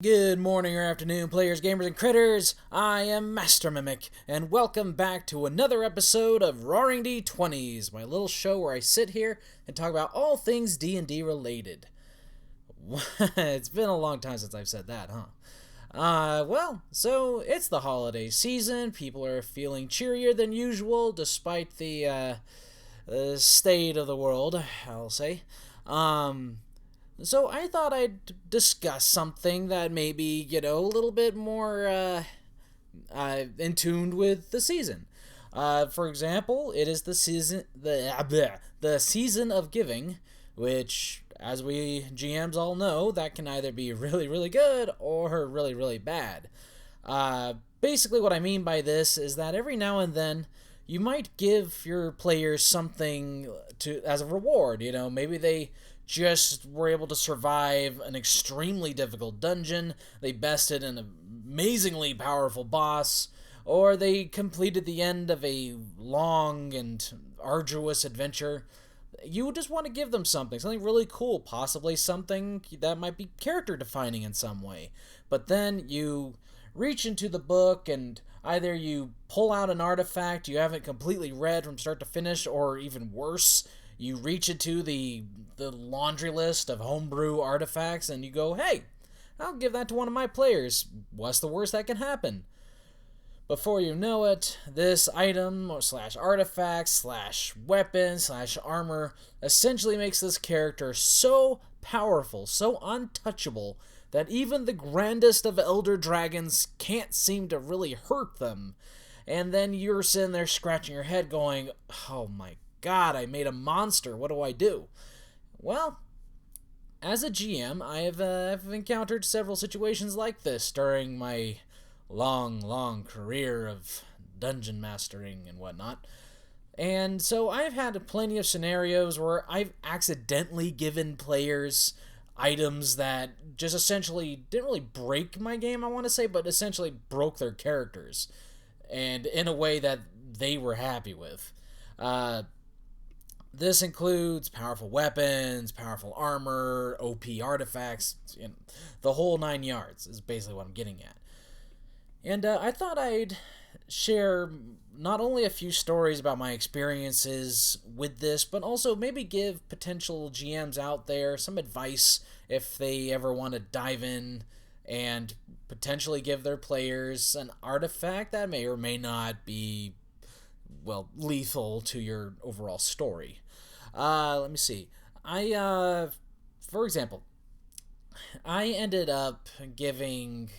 Good morning or afternoon, players, gamers, and critters. I am Master Mimic, and welcome back to another episode of Roaring D20s, my little show where I sit here and talk about all things D&D related. It's been a long time since I've said that, huh? So it's the holiday season. People are feeling cheerier than usual, despite the state of the world, I'll say. So I thought I'd discuss something that maybe, a little bit more in tune with the season. For example, it is the season of giving, which, as we GMs all know, that can either be really, really good or really, really bad. Basically, what I mean by this is that every now and then you might give your players something to as a reward. Maybe they just were able to survive an extremely difficult dungeon, they bested an amazingly powerful boss, or they completed the end of a long and arduous adventure. You just want to give them something really cool, possibly something that might be character defining in some way. But then you reach into the book and either you pull out an artifact you haven't completely read from start to finish, or even worse, you reach into the laundry list of homebrew artifacts and you go, hey, I'll give that to one of my players. What's the worst that can happen? Before you know it, this item or slash artifact slash weapon slash armor essentially makes this character so powerful, so untouchable, that even the grandest of elder dragons can't seem to really hurt them. And then you're sitting there scratching your head going, oh my God, I made a monster. What do I do? Well, as a GM, I've encountered several situations like this during my long career of dungeon mastering and whatnot. And so I've had plenty of scenarios where I've accidentally given players items that just essentially didn't really break my game, I want to say, but essentially broke their characters, and in a way that they were happy with. This includes powerful weapons, powerful armor, OP artifacts, the whole 9 yards is basically what I'm getting at. And I thought I'd share not only a few stories about my experiences with this, but also maybe give potential GMs out there some advice if they ever want to dive in and potentially give their players an artifact that may or may not be, lethal to your overall story. Let me see. For example, I ended up giving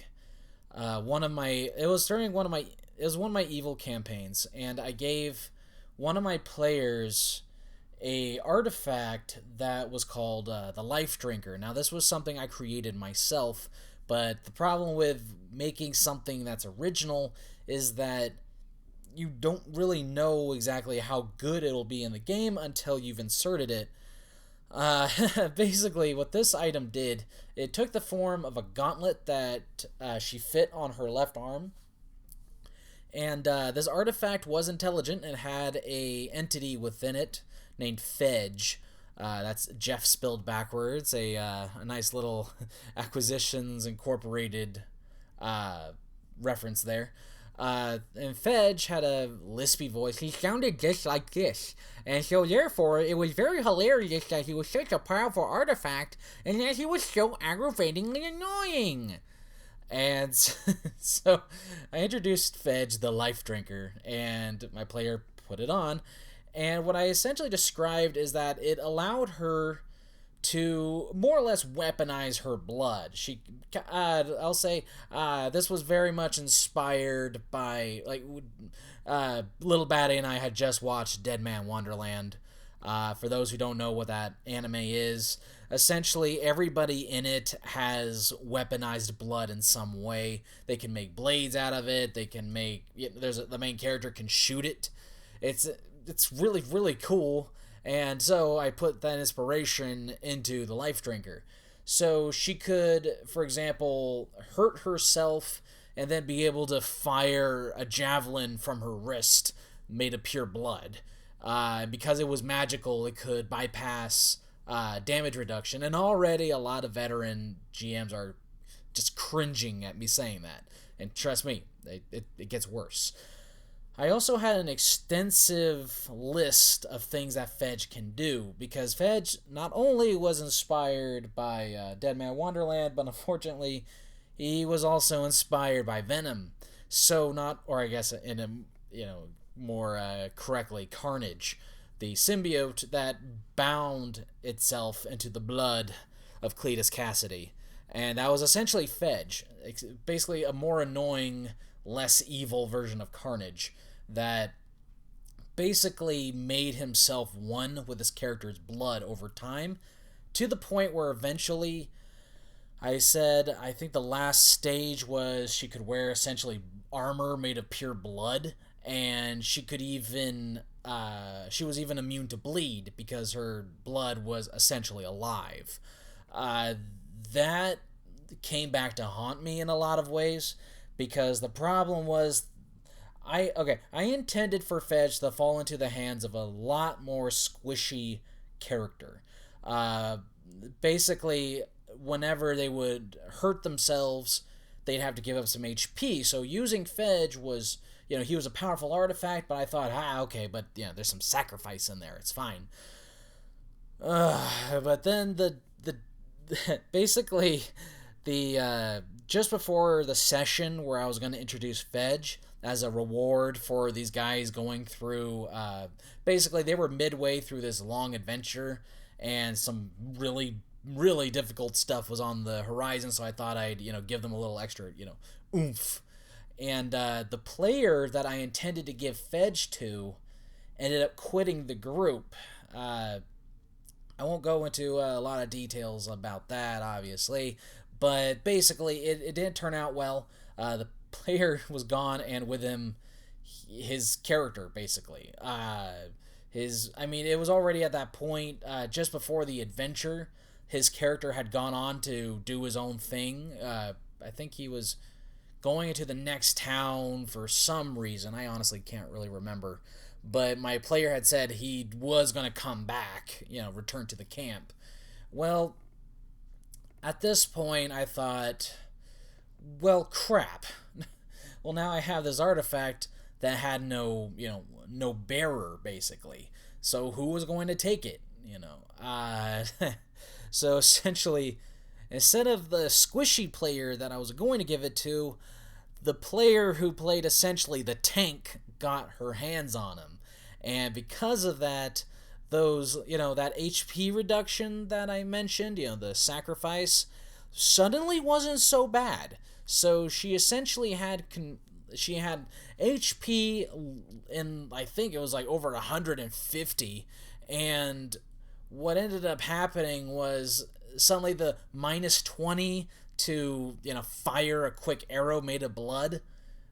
one of my. It was during one of my. It was one of my evil campaigns, and I gave one of my players a artifact that was called the Life Drinker. Now, this was something I created myself, but the problem with making something that's original is that you don't really know exactly how good it'll be in the game until you've inserted it. Basically, what this item did, it took the form of a gauntlet that she fit on her left arm. And this artifact was intelligent and had a entity within it named Fedge. That's Jeff spelled backwards. A nice little Acquisitions Incorporated reference there. And Fedge had a lispy voice. He sounded just like this. And so therefore, it was very hilarious that he was such a powerful artifact and that he was so aggravatingly annoying. And so I introduced Fedge, the Life Drinker, and my player put it on. And what I essentially described is that it allowed her to more or less weaponize her blood. I'll say, this was very much inspired by, Little Batty and I had just watched Dead Man Wonderland. For those who don't know what that anime is, essentially everybody in it has weaponized blood in some way. They can make blades out of it. They can make, the main character can shoot it. It's really, really cool. And so I put that inspiration into the Life Drinker. So she could, for example, hurt herself and then be able to fire a javelin from her wrist made of pure blood. Because it was magical, it could bypass damage reduction. And already a lot of veteran GMs are just cringing at me saying that. And trust me, it gets worse. I also had an extensive list of things that Fedge can do, because Fedge not only was inspired by Dead Man Wonderland, but unfortunately, he was also inspired by Venom. So not, or I guess in a more correctly, Carnage, the symbiote that bound itself into the blood of Cletus Cassidy, and that was essentially Fedge, basically a more annoying, less evil version of Carnage that basically made himself one with his character's blood over time, to the point where eventually I said I think the last stage was she could wear essentially armor made of pure blood, and she could even she was even immune to bleed because her blood was essentially alive. That came back to haunt me in a lot of ways, because the problem was I intended for Fedge to fall into the hands of a lot more squishy character. Uh, Basically, whenever they would hurt themselves, they'd have to give up some HP. So using Fedge was, he was a powerful artifact, but I thought, okay, but there's some sacrifice in there. It's fine. But then the basically the just before the session where I was going to introduce Fedge as a reward for these guys going through, basically they were midway through this long adventure, and some really difficult stuff was on the horizon, so I thought I'd give them a little extra oomph. And the player that I intended to give Fedge to ended up quitting the group. I won't go into a lot of details about that, obviously, but basically it didn't turn out well. The player was gone, and with him, his character, basically. It was already at that point, just before the adventure, his character had gone on to do his own thing. I think he was going into the next town for some reason. I honestly can't really remember. But my player had said he was going to come back, return to the camp. Well, at this point, I thought, well, crap. Well, now I have this artifact that had no bearer, basically. So who was going to take it, So essentially, instead of the squishy player that I was going to give it to, the player who played essentially the tank got her hands on him. And because of that, that HP reduction that I mentioned, the sacrifice, suddenly wasn't so bad. So she essentially had HP in, I think it was like over 150, and what ended up happening was suddenly the -20 to fire a quick arrow made of blood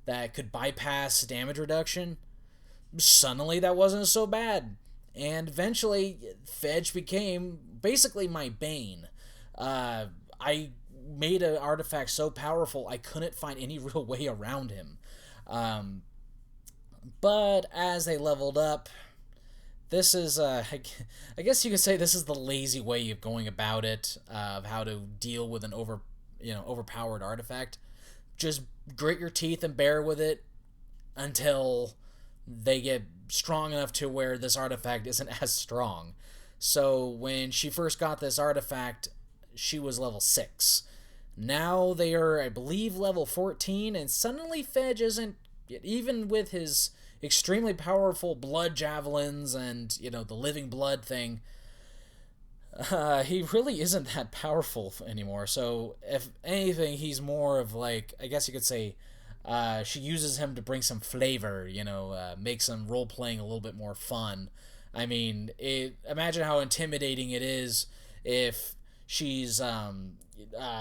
that could bypass damage reduction, suddenly that wasn't so bad. And eventually Fedge became basically my bane. I made an artifact so powerful I couldn't find any real way around him. But as they leveled up, this is, I guess you could say this is the lazy way of going about it, of how to deal with an overpowered artifact. Just grit your teeth and bear with it until they get strong enough to where this artifact isn't as strong. So when she first got this artifact, she was level 6. Now they are, I believe, level 14, and suddenly Fedge isn't, even with his extremely powerful blood javelins and, the living blood thing, he really isn't that powerful anymore. So if anything, he's more of like, I guess you could say, she uses him to bring some flavor, make some role-playing a little bit more fun. I mean, imagine how intimidating it is if she's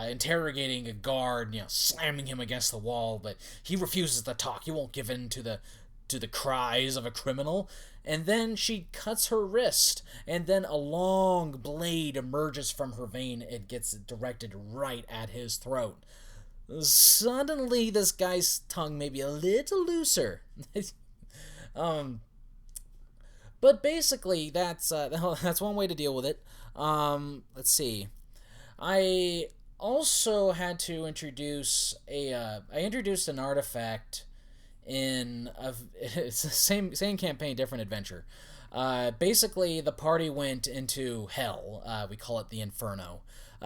interrogating a guard, slamming him against the wall, but he refuses to talk. He won't give in to the cries of a criminal. And then she cuts her wrist, and then a long blade emerges from her vein. It gets directed right at his throat. Suddenly, this guy's tongue may be a little looser. But basically, that's one way to deal with it. Let's see. I also had to introduce I introduced an artifact in a it's the same campaign, different adventure. Basically, the party went into hell. We call it the Inferno.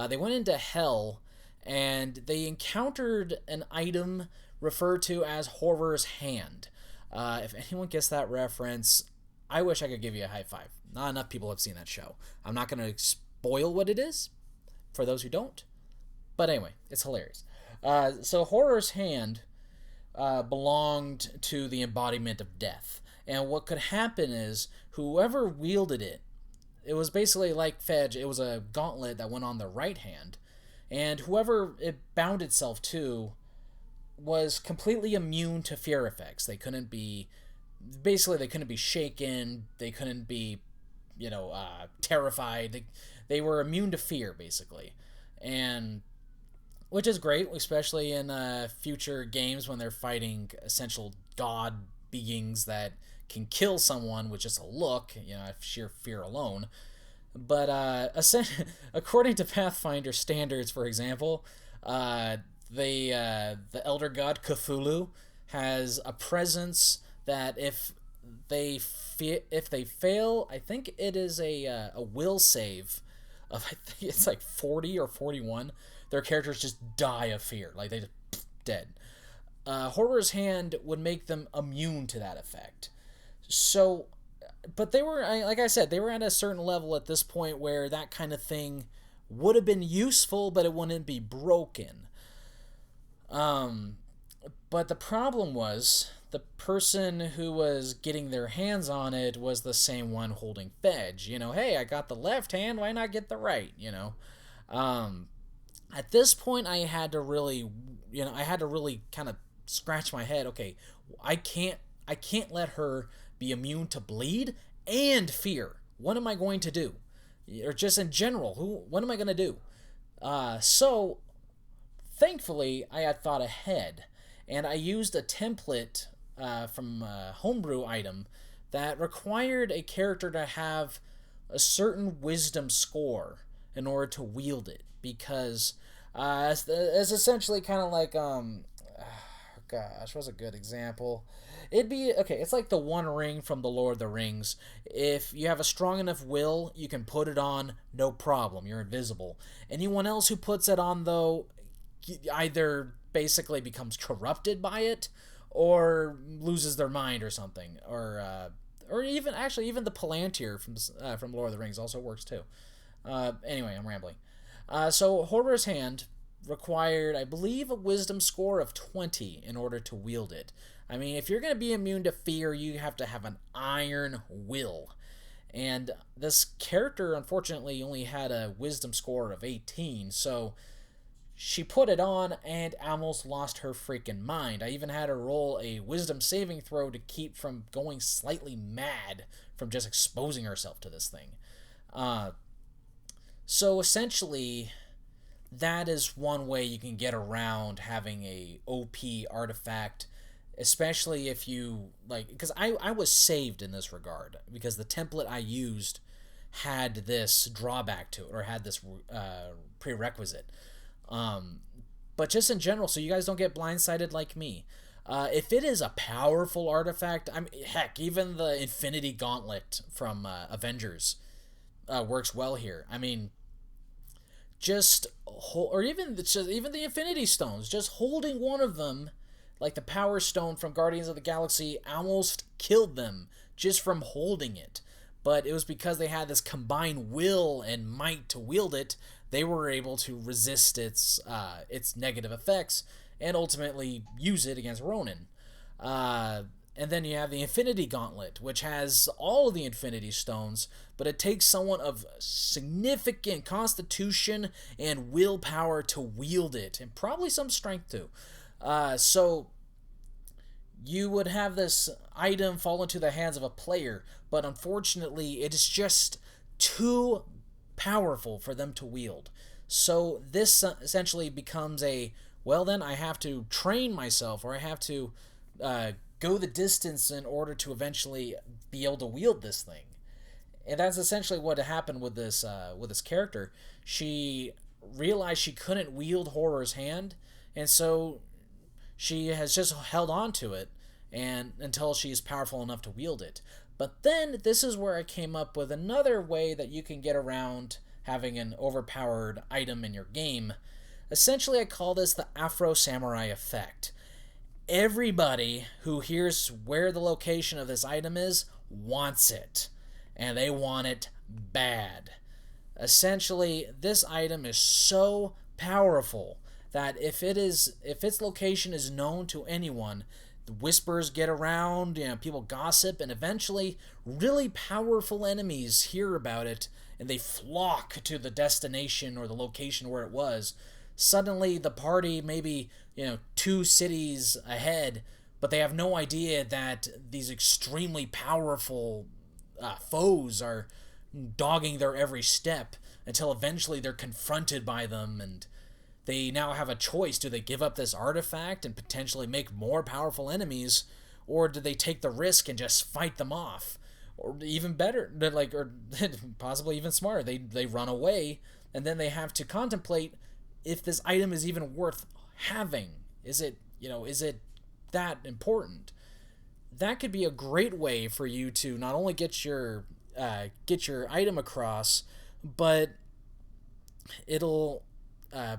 They went into hell, and they encountered an item referred to as Horror's Hand. If anyone gets that reference, I wish I could give you a high five. Not enough people have seen that show. I'm not going to spoil what it is for those who don't. But anyway, it's hilarious. So Horror's Hand belonged to the embodiment of death. And what could happen is whoever wielded it, it was basically like Fedge, it was a gauntlet that went on the right hand. And whoever it bound itself to was completely immune to fear effects. They couldn't be shaken, they couldn't be, terrified. They were immune to fear, basically. And which is great, especially in future games when they're fighting essential god beings that can kill someone with just a look, sheer fear alone. But according to Pathfinder standards, for example, the elder god Cthulhu has a presence that if they fail, I think it is a will save of, I think it's like 40 or 41. Their characters just die of fear, like they just dead. Horror's Hand would make them immune to that effect. So, but they were, like I said, they were at a certain level at this point where that kind of thing would have been useful, but it wouldn't be broken. But the problem was the person who was getting their hands on it was the same one holding Fedge. Hey, I got the left hand, why not get the right? At this point, I had to really kind of scratch my head. Okay, I can't let her be immune to bleed and fear. What am I going to do? Or just in general, what am I going to do? So, thankfully, I had thought ahead, and I used a template from a homebrew item that required a character to have a certain wisdom score in order to wield it, because it's essentially kind of like gosh, what's a good example? It'd be okay. It's like the One Ring from the Lord of the Rings. If you have a strong enough will, you can put it on, no problem. You're invisible. Anyone else who puts it on, though, either basically becomes corrupted by it, or loses their mind or something, or even the Palantir from Lord of the Rings also works too. Anyway, I'm rambling. So Horror's Hand required, I believe, a wisdom score of 20 in order to wield it. I mean, if you're going to be immune to fear, you have to have an iron will. And this character, unfortunately, only had a wisdom score of 18, so she put it on and almost lost her freaking mind. I even had her roll a wisdom saving throw to keep from going slightly mad from just exposing herself to this thing. So essentially, that is one way you can get around having a OP artifact, especially if you, because I was saved in this regard, because the template I used had this drawback to it, or had this prerequisite. But just in general, so you guys don't get blindsided like me. If it is a powerful artifact, heck, even the Infinity Gauntlet from Avengers works well here. I mean, or even the Infinity Stones, just holding one of them, like the Power Stone from Guardians of the Galaxy, almost killed them just from holding it. But it was because they had this combined will and might to wield it, they were able to resist its negative effects and ultimately use it against Ronan. And then you have the Infinity Gauntlet, which has all of the Infinity Stones, but it takes someone of significant constitution and willpower to wield it, and probably some strength too. So you would have this item fall into the hands of a player, but unfortunately it is just too powerful for them to wield. So this essentially becomes then I have to train myself, or I have to go the distance in order to eventually be able to wield this thing. And that's essentially what happened with this character. She realized she couldn't wield Horror's hand, and so she has just held on to it and until she is powerful enough to wield it. But then this is where I came up with another way that you can get around having an overpowered item in your game. Essentially, I call this the Afro Samurai effect. Everybody who hears where the location of this item is wants it, and they want it bad. Essentially, this item is so powerful that if its location is known to anyone, the whispers get around, people gossip, and eventually really powerful enemies hear about it and they flock to the destination or the location where it was. Suddenly the party maybe, 2 cities ahead, but they have no idea that these extremely powerful foes are dogging their every step until eventually they're confronted by them, and they now have a choice. Do they give up this artifact and potentially make more powerful enemies, or do they take the risk and just fight them off? Or even better, or possibly even smarter, they run away, and then they have to contemplate if this item is even worth having. Is it that important? That could be a great way for you to not only get your item across, but it'll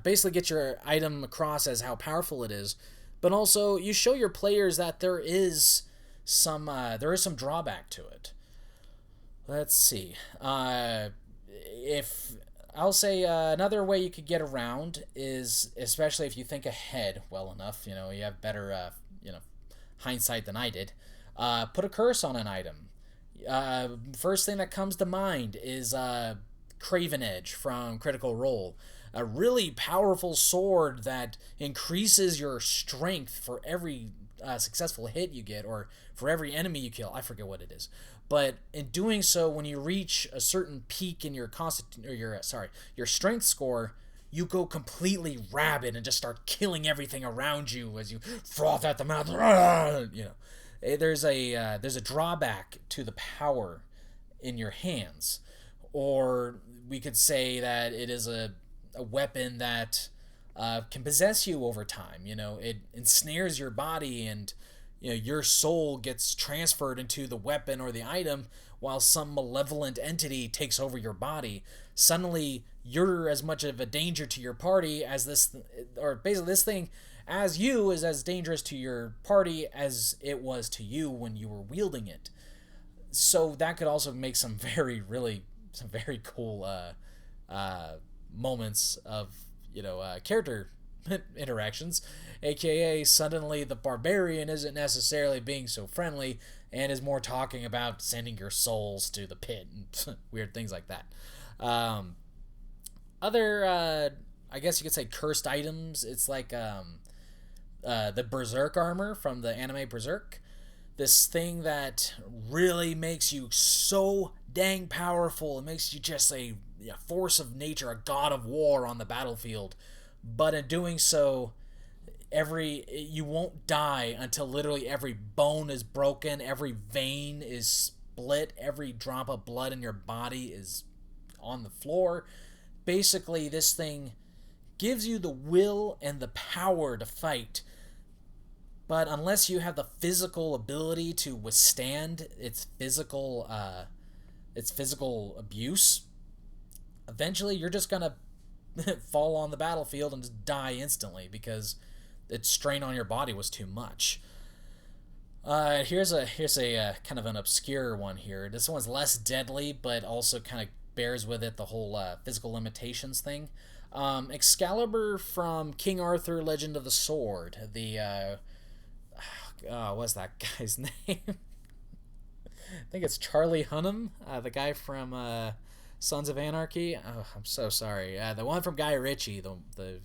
basically get your item across as how powerful it is. But also, you show your players that there is some drawback to it. Let's see. If I'll say another way you could get around is, especially if you think ahead well enough, you have better hindsight than I did. Put a curse on an item. First thing that comes to mind is Craven Edge from Critical Role. A really powerful sword that increases your strength for every successful hit you get, or for every enemy you kill. I forget what it is. But in doing so, when you reach a certain peak in your your strength score, you go completely rabid and just start killing everything around you as you froth at the mouth. There's a drawback to the power in your hands, or we could say that it is a weapon that can possess you over time. It ensnares your body, and your soul gets transferred into the weapon or the item while some malevolent entity takes over your body. Suddenly, you're as much of a danger to your party as this, or basically this thing as you is as dangerous to your party as it was to you when you were wielding it. So that could also make some very cool moments of character interactions, aka suddenly the barbarian isn't necessarily being so friendly and is more talking about sending your souls to the pit and weird things like that. Other I guess you could say cursed items, it's like the Berserk armor from the anime Berserk. This thing that really makes you so dang powerful. It makes you just a force of nature, a god of war on the battlefield. But in doing so, you won't die until literally every bone is broken, every vein is split, every drop of blood in your body is on the floor. Basically, this thing gives you the will and the power to fight. But unless you have the physical ability to withstand its physical abuse, eventually you're just gonna fall on the battlefield and just die instantly because its strain on your body was too much. Here's a kind of an obscure one here. This one's less deadly, but also kind of bears with it the whole physical limitations thing. Excalibur from King Arthur: Legend of the Sword. What's that guy's name? I think it's Charlie Hunnam, the guy from Sons of Anarchy. Oh, I'm so sorry. The one from Guy Ritchie, the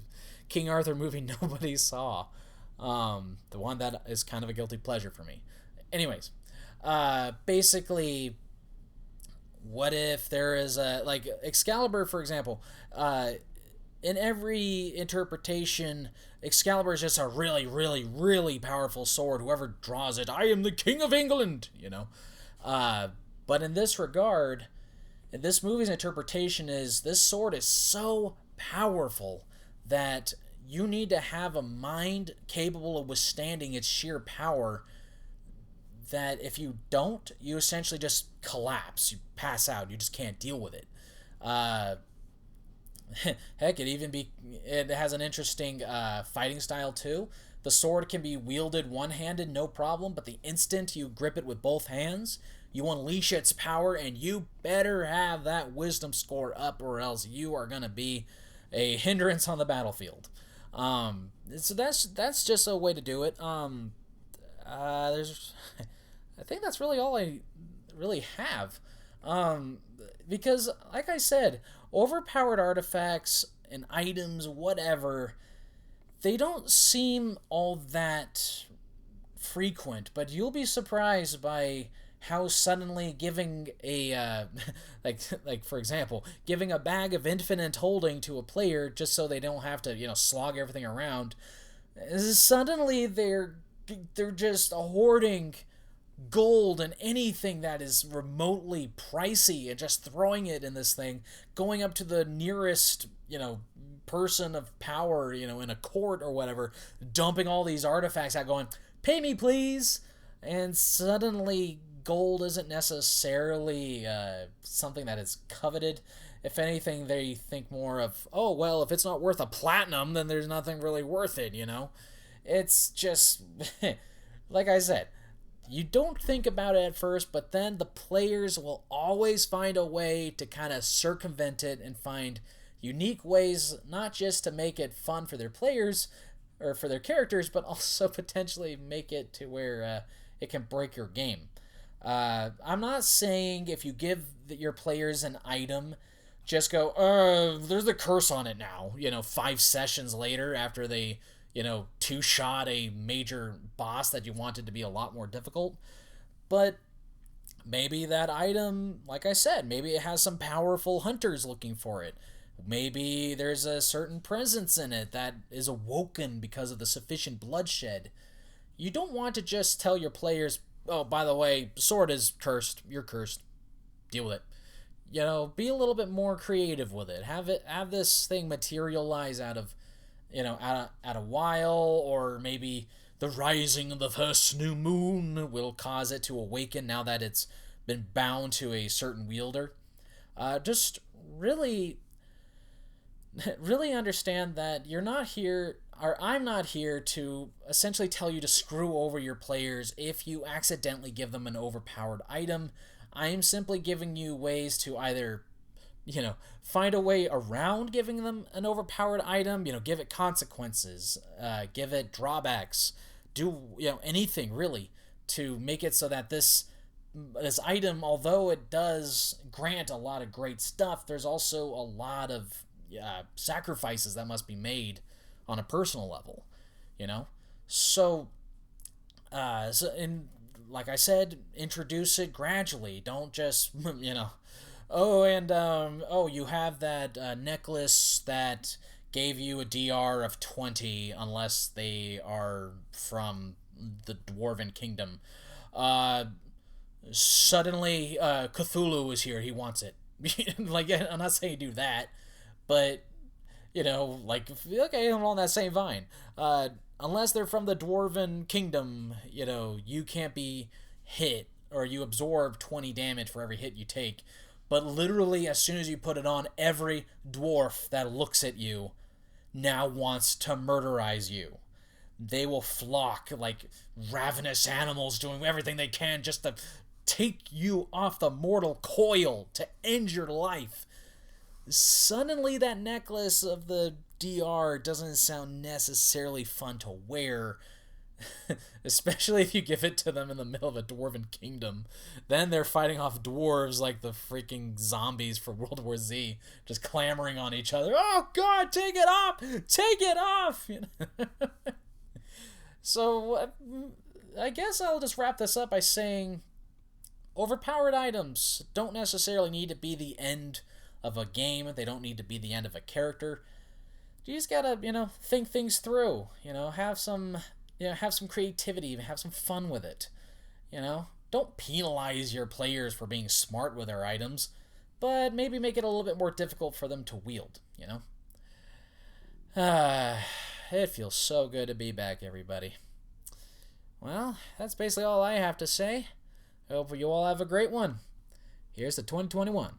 King Arthur movie nobody saw. The one that is kind of a guilty pleasure for me. Anyways, basically, what if there is like Excalibur, for example? In every interpretation, Excalibur is just a really, really, really powerful sword. Whoever draws it, I am the King of England, But in this regard, in this movie's interpretation is this sword is so powerful that you need to have a mind capable of withstanding its sheer power, that if you don't, you essentially just collapse. You pass out. You just can't deal with it. Uh, Heck, it has an interesting fighting style too. The sword can be wielded one-handed, no problem, but the instant you grip it with both hands, you unleash its power, and you better have that wisdom score up, or else you are gonna be a hindrance on the battlefield. So that's just a way to do it. There's, I think that's really all I really have. Because, like I said, overpowered artifacts and items, whatever, they don't seem all that frequent, but you'll be surprised by how suddenly giving a like for example, giving a bag of infinite holding to a player just so they don't have to slog everything around, suddenly they're just hoarding gold and anything that is remotely pricey and just throwing it in this thing, going up to the nearest person of power in a court or whatever, dumping all these artifacts out, going, pay me please. And suddenly gold isn't necessarily something that is coveted. If anything, they think more of, oh well, if it's not worth a platinum, then there's nothing really worth it. It's just like I said, you don't think about it at first, but then the players will always find a way to kind of circumvent it and find unique ways, not just to make it fun for their players or for their characters, but also potentially make it to where it can break your game. I'm not saying if you give your players an item, just go, there's a curse on it now, 5 sessions later after they two-shot a major boss that you wanted to be a lot more difficult. But maybe that item, like I said, maybe it has some powerful hunters looking for it. Maybe there's a certain presence in it that is awoken because of the sufficient bloodshed. You don't want to just tell your players, oh, by the way, sword is cursed, you're cursed, deal with it. Be a little bit more creative with it. Have this thing materialize out of at a while, or maybe the rising of the first new moon will cause it to awaken now that it's been bound to a certain wielder. Just really understand that you're not here, or I'm not here to essentially tell you to screw over your players if you accidentally give them an overpowered item. I am simply giving you ways to either find a way around giving them an overpowered item, give it consequences, give it drawbacks, do, anything really to make it so that this item, although it does grant a lot of great stuff, there's also a lot of sacrifices that must be made on a personal level, So, and like I said, introduce it gradually. Don't just, oh, and, you have that necklace that gave you a DR of 20 unless they are from the Dwarven Kingdom. Suddenly, Cthulhu is here. He wants it. Like, I'm not saying do that, but, okay, I'm on that same vine. Unless they're from the Dwarven Kingdom, you can't be hit, or you absorb 20 damage for every hit you take. But literally, as soon as you put it on, every dwarf that looks at you now wants to murderize you. They will flock like ravenous animals, doing everything they can just to take you off the mortal coil, to end your life. Suddenly, that necklace of the DR doesn't sound necessarily fun to wear, especially if you give it to them in the middle of a Dwarven Kingdom. Then they're fighting off dwarves like the freaking zombies for World War Z, just clamoring on each other. Oh God, take it off! Take it off! So, I guess I'll just wrap this up by saying, overpowered items don't necessarily need to be the end of a game. They don't need to be the end of a character. You just gotta, think things through. Have some creativity, have some fun with it. Don't penalize your players for being smart with their items, but maybe make it a little bit more difficult for them to wield. Ah, it feels so good to be back, everybody. Well, that's basically all I have to say. I hope you all have a great one. Here's the 2021.